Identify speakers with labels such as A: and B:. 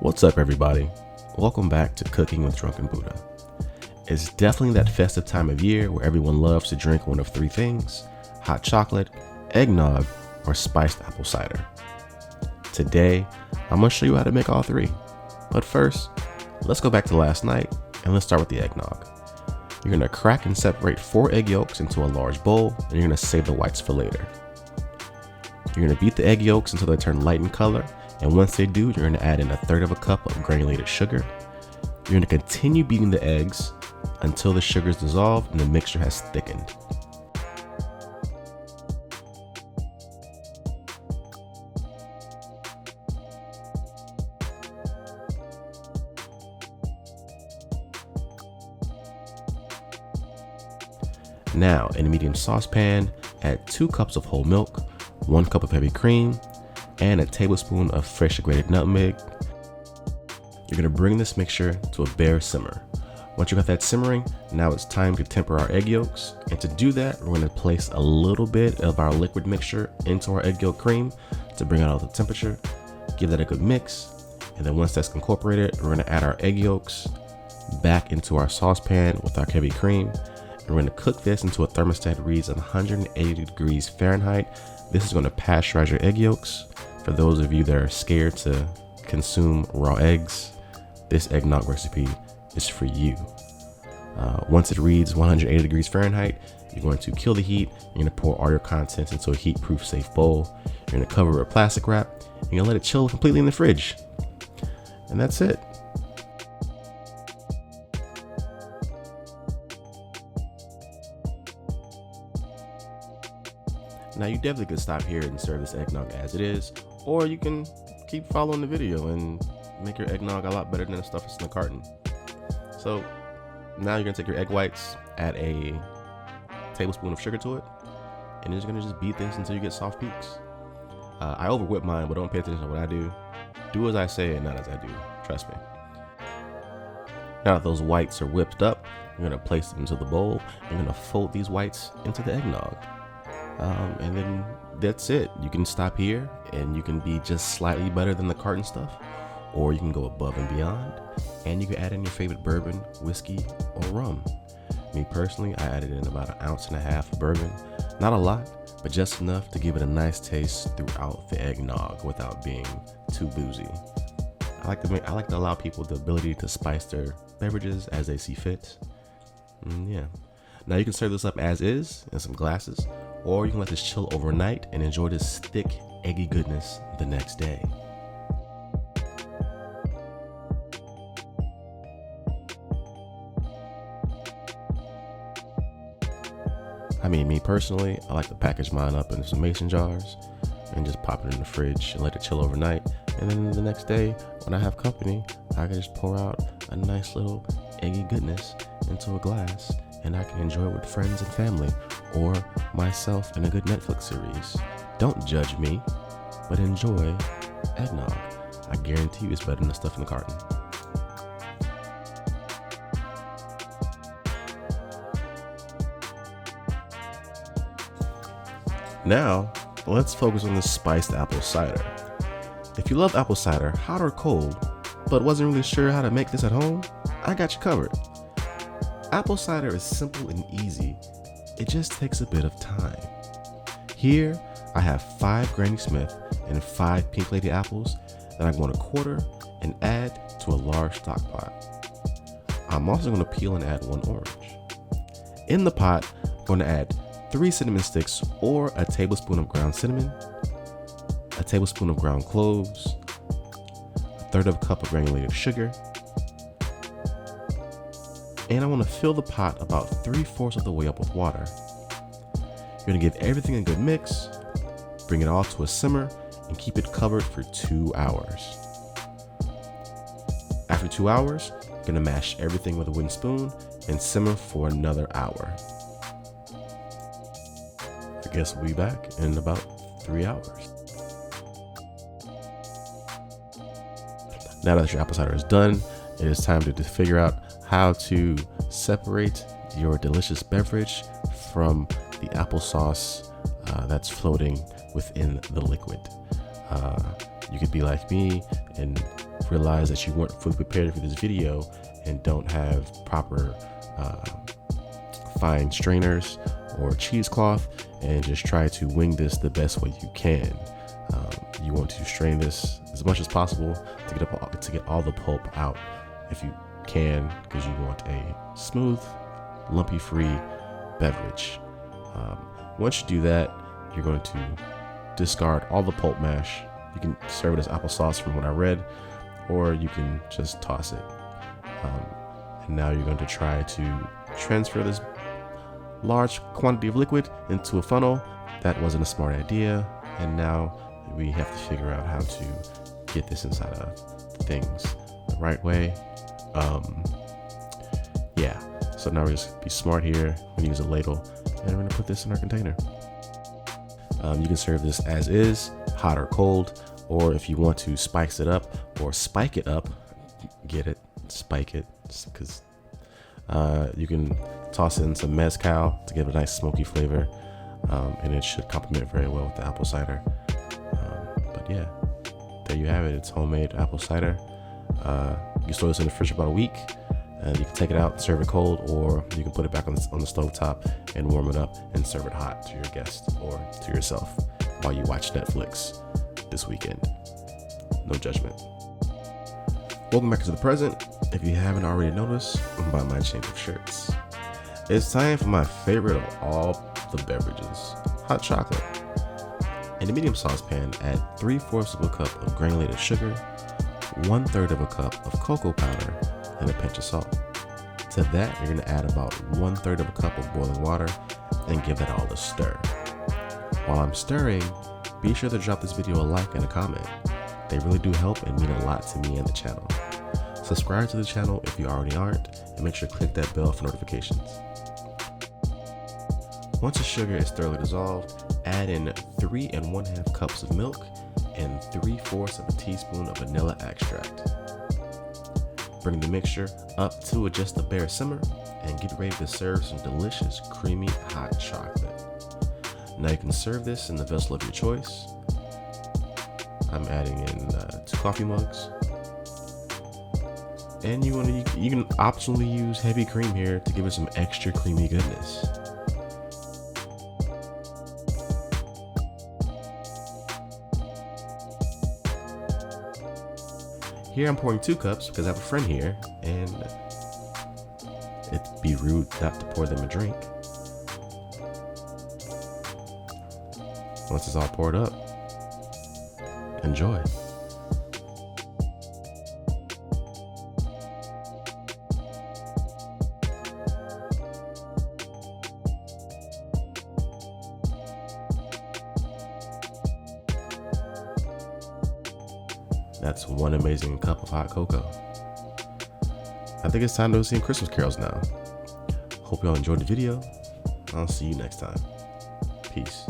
A: What's up, everybody? Welcome back to Cooking with Drunkn Buddha. It's definitely that festive time of year where everyone loves to drink one of three things: hot chocolate, eggnog, or spiced apple cider. Today, I'm going to show you how to make all three. But first, let's go back to last night and let's start with the eggnog. You're going to crack and separate 4 egg yolks into a large bowl, and you're going to save the whites for later. You're going to beat the egg yolks until they turn light in color, and once they do, you're going to add in 1/3 cup of granulated sugar. You're going to continue beating the eggs until the sugar is dissolved and the mixture has thickened. Now, in a medium saucepan, add 2 cups of whole milk, 1 cup of heavy cream, and a tablespoon of fresh grated nutmeg. You're going to bring this mixture to a bare simmer. Once you got that simmering, now it's time to temper our egg yolks. And to do that, we're going to place a little bit of our liquid mixture into our egg yolk cream to bring out the temperature. Give that a good mix. And then once that's incorporated, we're going to add our egg yolks back into our saucepan with our heavy cream. And we're going to cook this until a thermostat reads 180 degrees Fahrenheit. This is going to pasteurize your egg yolks. For those of you that are scared to consume raw eggs, this eggnog recipe is for you. Once it reads 180 degrees Fahrenheit, you're going to kill the heat. You're going to pour all your contents into a heat-proof safe bowl. You're going to cover it with plastic wrap, and you're going to let it chill completely in the fridge. And that's it. Now, you definitely could stop here and serve this eggnog as it is, or you can keep following the video and make your eggnog a lot better than the stuff that's in the carton. So now you're gonna take your egg whites, add a tablespoon of sugar to it, and you're gonna just beat this until you get soft peaks. I over whip mine, but don't pay attention to what I do. Do as I say and not as I do, trust me. Now that those whites are whipped up, you're gonna place them into the bowl. You're gonna fold these whites into the eggnog. And then that's it. You can stop here and you can be just slightly better than the carton stuff, or you can go above and beyond and you can add in your favorite bourbon, whiskey, or rum. Me personally, I added in about 1.5 ounces of bourbon. Not a lot, but just enough to give it a nice taste throughout the eggnog without being too boozy. I like to allow people the ability to spice their beverages as they see fit. Yeah. Now you can serve this up as is in some glasses, or you can let this chill overnight and enjoy this thick, eggy goodness the next day. I mean, me personally, I like to package mine up in some mason jars and just pop it in the fridge and let it chill overnight. And then the next day, when I have company, I can just pour out a nice little eggy goodness into a glass, and I can enjoy it with friends and family, or myself in a good Netflix series. Don't judge me, but enjoy eggnog. I guarantee you it's better than the stuff in the carton. Now, let's focus on the spiced apple cider. If you love apple cider, hot or cold, but wasn't really sure how to make this at home, I got you covered. Apple cider is simple and easy. It just takes a bit of time. Here, I have 5 Granny Smith and 5 Pink Lady apples that I'm going to quarter and add to a large stock pot. I'm also going to peel and add 1 orange. In the pot, I'm going to add 3 cinnamon sticks or a tablespoon of ground cinnamon, a tablespoon of ground cloves, 1/3 cup of granulated sugar, and I want to fill the pot about 3/4 of the way up with water. You're going to give everything a good mix, bring it all to a simmer, and keep it covered for 2 hours. After 2 hours, you're going to mash everything with a wooden spoon and simmer for another hour. I guess we'll be back in about 3 hours. Now that your apple cider is done, it is time to figure out how to separate your delicious beverage from the applesauce that's floating within the liquid. You could be like me and realize that you weren't fully prepared for this video and don't have proper fine strainers or cheesecloth, and just try to wing this the best way you can. You want to strain this as much as possible to get all the pulp out if you can, because you want a smooth, lumpy free beverage. Once you do that, you're going to discard all the pulp mash. You can serve it as applesauce from what I read, or you can just toss it. And now you're going to try to transfer this large quantity of liquid into a funnel. That wasn't a smart idea, and now we have to figure out how to get this inside of things the right way. Yeah, so now we're just be smart here. We're gonna use a ladle, and we're gonna put this in our container. You can serve this as is, hot or cold, or if you want to spice it up or spike it up, get it, spike it, because you can toss in some mezcal to give a nice smoky flavor, and it should complement very well with the apple cider. But yeah, there you have it. It's homemade apple cider. You can store this in the fridge for about a week, and you can take it out and serve it cold, or you can put it back on the stove top and warm it up and serve it hot to your guests or to yourself while you watch Netflix this weekend. No judgment. Welcome back to the present. If you haven't already noticed by my change of shirts, it's time for my favorite of all the beverages, hot chocolate. In a medium saucepan, add 3/4 of a cup of granulated sugar, 1/3 of a cup of cocoa powder, and a pinch of salt. To that, you're going to add about 1/3 of a cup of boiling water and give that all a stir. While I'm stirring, be sure to drop this video a like and a comment. They really do help and mean a lot to me and the channel. Subscribe to the channel if you already aren't, and make sure to click that bell for notifications. Once the sugar is thoroughly dissolved, add in 3 1/2 cups of milk and 3/4 of a teaspoon of vanilla extract. Bring the mixture up to just a bare simmer and get ready to serve some delicious creamy hot chocolate. Now you can serve this in the vessel of your choice. I'm adding in 2 coffee mugs, and you can optionally use heavy cream here to give it some extra creamy goodness. Here I'm pouring 2 cups because I have a friend here, and it'd be rude not to pour them a drink. Once it's all poured up, enjoy. That's one amazing cup of hot cocoa. I think it's time to sing Christmas carols now. Hope y'all enjoyed the video. I'll see you next time. Peace.